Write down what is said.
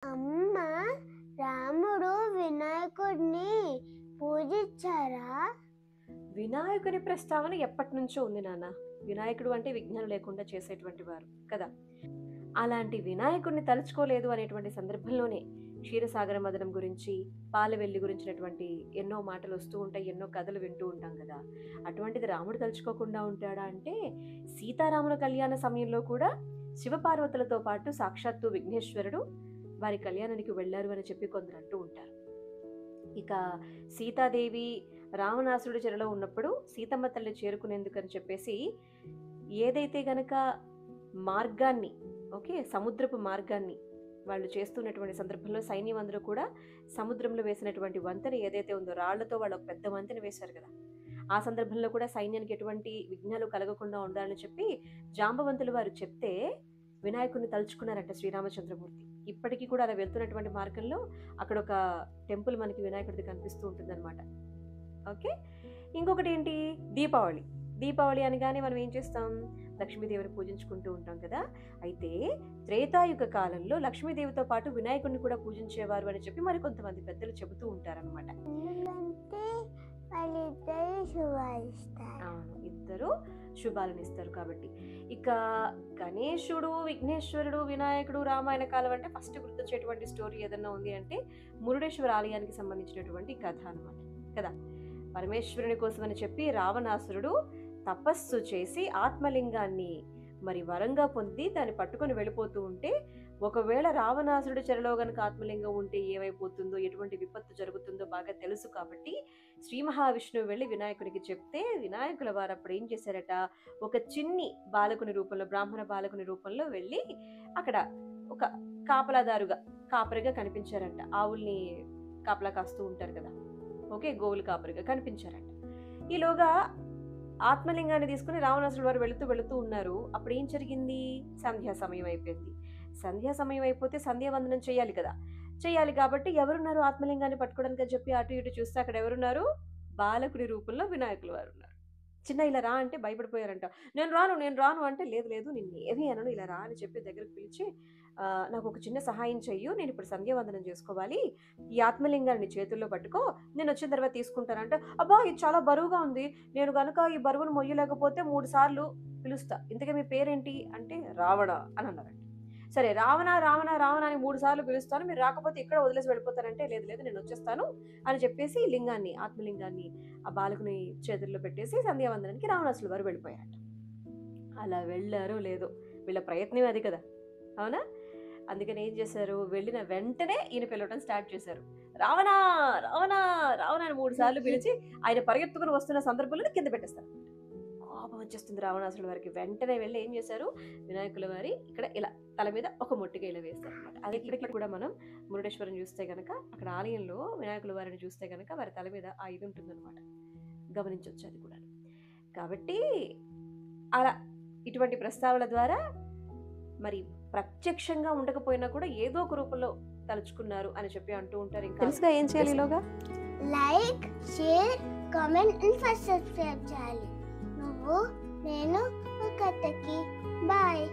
అమ్మ, రాముడు వినాయకుడిని పూజించారా? వినాయకుని ప్రస్తావన ఎప్పటి నుంచో ఉంది నాన్న. వినాయకుడు అంటే విఘ్నం లేకుండా చేసేటువంటి వారు కదా. అలాంటి వినాయకుడిని తలుచుకోలేదు అనేటువంటి సందర్భంలోనే క్షీరసాగర మదనం గురించి, పాలవెల్లి గురించినటువంటి ఎన్నో మాటలు వస్తూ ఉంటాయి, ఎన్నో కథలు వింటూ ఉంటాం కదా. అటువంటిది రాముడు తలుచుకోకుండా ఉంటాడా అంటే, సీతారాముల కళ్యాణ సమయంలో కూడా శివపార్వతులతో పాటు సాక్షాత్తు విఘ్నేశ్వరుడు వారి కళ్యాణానికి వెళ్ళారు అని చెప్పి కొందరు అంటూ ఉంటారు. ఇక సీతాదేవి రావణాసురుడి చెరలో ఉన్నప్పుడు సీతమ్మ తల్లి చేరుకునేందుకని చెప్పేసి ఏదైతే గనక మార్గాన్ని, సముద్రపు మార్గాన్ని వాళ్ళు చేస్తున్నటువంటి సందర్భంలో సైన్యం అందరూ కూడా సముద్రంలో వేసినటువంటి వంతెన ఏదైతే ఉందో, రాళ్లతో వాళ్ళు ఒక పెద్ద వంతెన వేశారు కదా, ఆ సందర్భంలో కూడా సైన్యానికి ఎటువంటి విఘ్నాలు కలగకుండా ఉండాలని చెప్పి జాంబవంతులు వారు చెప్తే వినాయకుడిని తలుచుకున్నారంట శ్రీరామచంద్రమూర్తి. ఇప్పటికీ కూడా అలా వెళ్తున్నటువంటి మార్గంలో అక్కడ ఒక టెంపుల్ మనకి వినాయకుడిది కనిపిస్తూ ఉంటుంది అనమాట. ఓకే, ఇంకొకటి ఏంటి, దీపావళి. దీపావళి అనగానే మనం ఏం చేస్తాం, లక్ష్మీదేవిని పూజించుకుంటూ ఉంటాం కదా. అయితే త్రేతాయుగ కాలంలో లక్ష్మీదేవితో పాటు వినాయకుడిని కూడా పూజించేవారు అని చెప్పి మరి కొంతమంది పెద్దలు చెబుతూ ఉంటారనమాట. అవును, ఇద్దరు శుభాలను ఇస్తారు కాబట్టి. ఇక గణేశుడు, విఘ్నేశ్వరుడు, వినాయకుడు రామాయణ కాలం అంటే ఫస్ట్ గుర్తొచ్చేటువంటి స్టోరీ ఏదన్నా ఉంది అంటే మురుడేశ్వర ఆలయానికి సంబంధించినటువంటి కథ అనమాట కదా. పరమేశ్వరుని కోసం అని చెప్పి రావణాసురుడు తపస్సు చేసి ఆత్మలింగాన్ని మరి వరంగా పొంది దాన్ని పట్టుకొని వెళ్ళిపోతూ ఉంటే, ఒకవేళ రావణాసురుడి చెరలో గనక ఆత్మలింగం ఉంటే ఏమైపోతుందో, ఎటువంటి విపత్తు జరుగుతుందో బాగా తెలుసు కాబట్టి శ్రీ మహావిష్ణువు వెళ్ళి వినాయకునికి చెప్తే వినాయకుల వారు అప్పుడు ఏం చేశారట, ఒక చిన్ని బాలకుని రూపంలో, బ్రాహ్మణ బాలకుని రూపంలో వెళ్ళి అక్కడ ఒక కాపరిగా కనిపించారంట. ఆవుల్ని కాపలా కాస్తూ ఉంటారు కదా, గోవులు కాపరిగా కనిపించారంట. ఈలోగా ఆత్మలింగాన్ని తీసుకుని రావణాసురుడు వారు వెళుతూ ఉన్నారు. అప్పుడు ఏం జరిగింది, సంధ్యా సమయం అయిపోయింది. సంధ్యా సమయం అయిపోతే సంధ్యావందనం చేయాలి కదా. చేయాలి కాబట్టి ఎవరున్నారు ఆత్మలింగాన్ని పట్టుకోవడానికి అని చెప్పి అటు ఇటు చూస్తే అక్కడ ఎవరున్నారు, బాలకుడి రూపంలో వినాయకులు వారు ఉన్నారు. చిన్న ఇలా రా అంటే భయపడిపోయారంట. నేను రాను అంటే లేదు నిన్ను ఏమీ అనను, ఇలా రా అని చెప్పి దగ్గరకు పిలిచి, నాకు ఒక చిన్న సహాయం చెయ్యు, నేను ఇప్పుడు సంధ్యావందనం చేసుకోవాలి, ఈ ఆత్మలింగాన్ని చేతుల్లో పట్టుకో, నేను వచ్చిన తర్వాత తీసుకుంటానంటే, అబ్బా ఇది చాలా బరువుగా ఉంది, నేను గనుక ఈ బరువును మొయ్యలేకపోతే 3 సార్లు పిలుస్తా, ఇంతకీ మీ పేరేంటి అంటే రావణ అని అన్నారంట. సరే రావణ అని 3 సార్లు పిలుస్తాను, మీరు రాకపోతే ఇక్కడ వదిలేసి వెళ్ళిపోతారంటే, లేదు నేను వచ్చేస్తాను అని చెప్పేసి ఆత్మలింగాన్ని ఆ బాలకుని చేతుల్లో పెట్టేసి సంధ్యావందనానికి రావణాసురుడు వారు వెళ్ళిపోయారట. అలా వెళ్ళారో లేదో, వీళ్ళ ప్రయత్నం అది కదా, అవునా. అందుకని ఏం చేశారు, వెళ్ళిన వెంటనే ఈయన పిలవడం స్టార్ట్ చేశారు. రావణ అని 3 సార్లు పిలిచి ఆయన పరిగెత్తుకుని వస్తున్న సందర్భంలో కింద పెట్టేస్తారు. కోపం వచ్చేస్తుంది రావణాసురుడు వారికి. వెంటనే వెళ్ళి ఏం చేశారు, వినాయకుల వారి ఇక్కడ ఇలా తల మీద ఒక మొట్టిగా ఇలా వేస్తారు అనమాట. అది ఇక్కడికి కూడా మనం మురుడేశ్వరం చూస్తే గనక, అక్కడ ఆలయంలో వినాయకుల వారిని చూస్తే గనక వారి తల మీద ఆ ఇది ఉంటుందన్నమాట, గమనించవచ్చు అది కూడా. కాబట్టి అలా ఇటువంటి ప్రస్తావన ద్వారా మరి ప్రత్యక్షంగా ఉండకపోయినా కూడా ఏదో ఒక రూపంలో తలుచుకున్నారు అని చెప్పి అంటూ ఉంటారు. ఇంకా తెలుసుగా ఏం చేయాలి, ఈలోగా like, share, comment and first subscribe చేయాలి. నువ్వు నేను ఒక కథకి బాయ్.